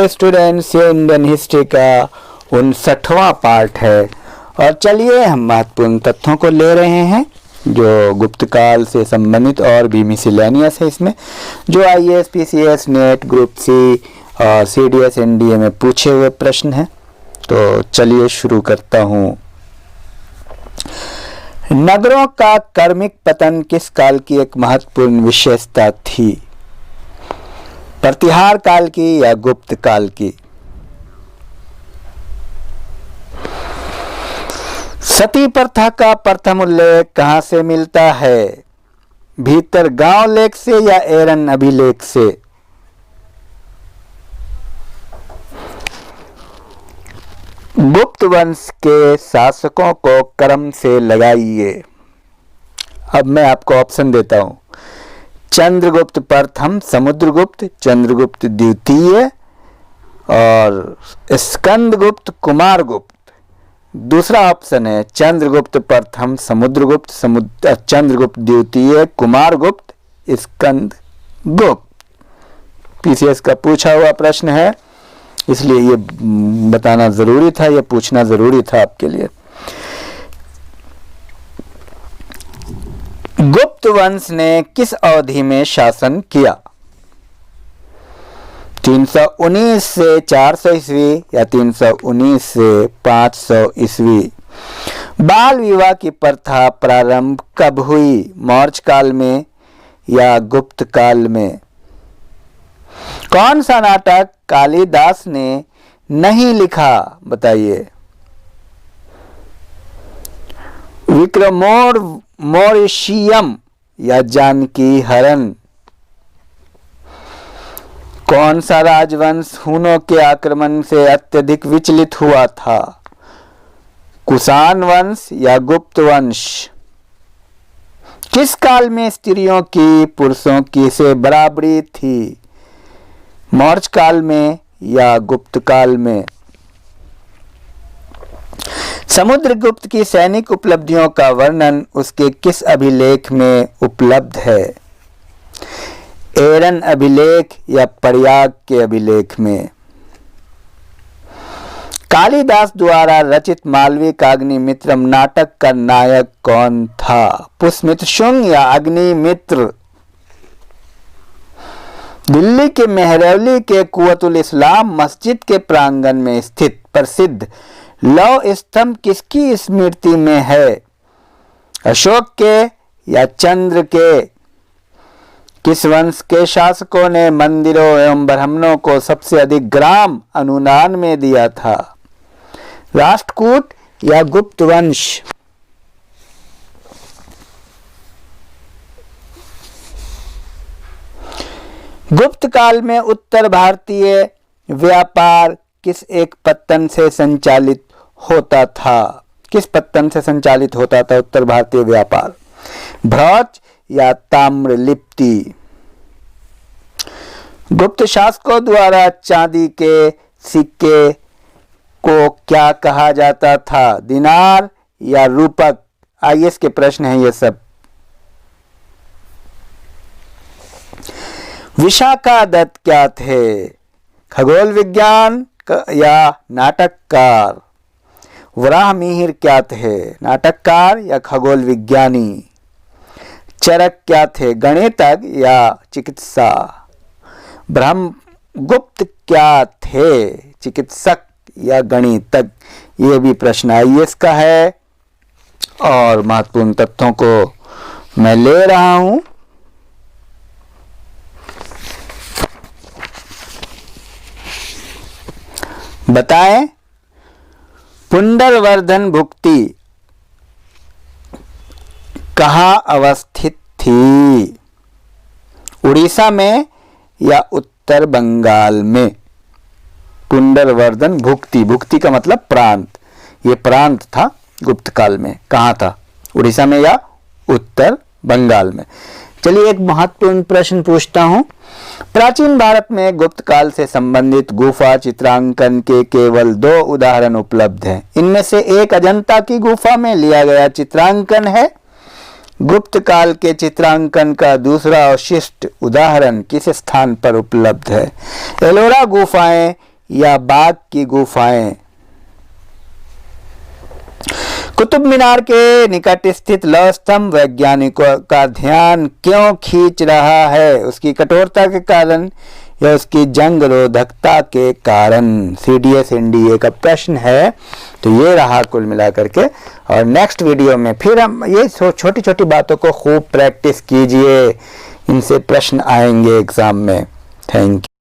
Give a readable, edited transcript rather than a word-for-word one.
Hello students, ये Indian history का 59वां part है और चलिए हम महत्वपूर्ण तथ्यों को ले रहे हैं जो गुप्त काल से संबंधित और भी मिसलेनियस है इसमें, जो IAS, PCS, NET, group C और सीडीएस, एनडीए में पूछे हुए प्रश्न हैं। तो चलिए शुरू करता हूँ। नगरों का कर्मिक पतन किस काल की एक महत्वपूर्ण विशेषता थी? प्रतिहार काल की या गुप्त काल की? सती प्रथा का प्रथम उल्लेख कहां से मिलता है? भीतर गांव लेख से या एरन अभिलेख से? गुप्त वंश के शासकों को क्रम से लगाइए। अब मैं आपको ऑप्शन देता हूं। चंद्रगुप्त प्रथम, समुद्रगुप्त, चंद्रगुप्त द्वितीय और स्कंदगुप्त, कुमारगुप्त। दूसरा ऑप्शन है चंद्रगुप्त प्रथम, समुद्रगुप्त, चंद्रगुप्त द्वितीय, कुमारगुप्त, स्कंदगुप्त। पीसीएस का पूछा हुआ प्रश्न है, इसलिए ये बताना जरूरी था, ये पूछना जरूरी था आपके लिए। गुप्त वंश ने किस अवधि में शासन किया? 319 से 400 ईस्वी या 319 से 500 ईस्वी? बाल विवाह की प्रथा प्रारंभ कब हुई? मौर्य काल में या गुप्त काल में? कौन सा नाटक कालिदास ने नहीं लिखा? बताइए। विक्रमोर्वशीयम या जानकी हरण? कौन सा राजवंश हुनों के आक्रमण से अत्यधिक विचलित हुआ था? कुषाण वंश या गुप्त वंश? किस काल में स्त्रियों की पुरुषों की से बराबरी थी? मौर्य काल में या गुप्त काल में? समुद्रगुप्त की सैनिक उपलब्धियों का वर्णन उसके किस अभिलेख में उपलब्ध है? एरन अभिलेख या प्रयाग के अभिलेख में? कालिदास द्वारा रचित मालवी काग्निमित्रम नाटक का नायक कौन था? पुष्यमित्र शुंग या अग्निमित्र? दिल्ली के मेहरौली के कुव्वतुल इस्लाम मस्जिद के प्रांगण में स्थित प्रसिद्ध लौह स्तंभ किसकी स्मृति में है? अशोक के या चंद्र के? किस वंश के शासकों ने मंदिरों एवं ब्राह्मणों को सबसे अधिक ग्राम अनुदान में दिया था? राष्ट्रकूट या गुप्त वंश? गुप्त काल में उत्तर भारतीय व्यापार किस एक पत्तन से संचालित होता था? किस पत्तन से संचालित होता था उत्तर भारतीय व्यापार? भ्रच या ताम्रलिप्ति? गुप्त शासकों द्वारा चांदी के सिक्के को क्या कहा जाता था? दिनार या रूपक? आईएएस के प्रश्न हैं ये सब। विशाखादत्त क्या थे? खगोल विज्ञान या नाटककार? वराहमिहिर क्या थे? नाटककार या खगोल विज्ञानी? चरक क्या थे? गणितज्ञ या चिकित्सा? ब्रह्मगुप्त क्या थे? चिकित्सक या गणितज्ञ? ये भी प्रश्न आईएएस का है और महत्वपूर्ण तथ्यों को मैं ले रहा हूं। बताएं, पुंडरवर्धन भुक्ति कहाँ अवस्थित थी? उड़ीसा में या उत्तर बंगाल में? पुंडरवर्धन भुक्ति, भुक्ति का मतलब प्रांत, ये प्रांत था गुप्त काल में। कहाँ था? उड़ीसा में या उत्तर बंगाल में? चलिए एक महत्वपूर्ण प्रश्न पूछता हूं। प्राचीन भारत में गुप्त काल से संबंधित गुफा चित्रांकन के केवल 2 उदाहरण उपलब्ध हैं। इनमें से एक अजंता की गुफा में लिया गया चित्रांकन है। गुप्त काल के चित्रांकन का दूसरा अवशिष्ट उदाहरण किस स्थान पर उपलब्ध है? एलोरा गुफाएं या बाघ की गुफाएं? कुतुब मीनार के निकट स्थित लौह स्तंभ वैज्ञानिकों का ध्यान क्यों खींच रहा है? उसकी कठोरता के कारण या उसकी जंग रोधकता के कारण? CDS NDA का प्रश्न है। तो ये रहा कुल मिलाकर के। और नेक्स्ट वीडियो में फिर हम ये छोटी छोटी बातों को खूब प्रैक्टिस कीजिए, इनसे प्रश्न आएंगे एग्जाम में। Thank you.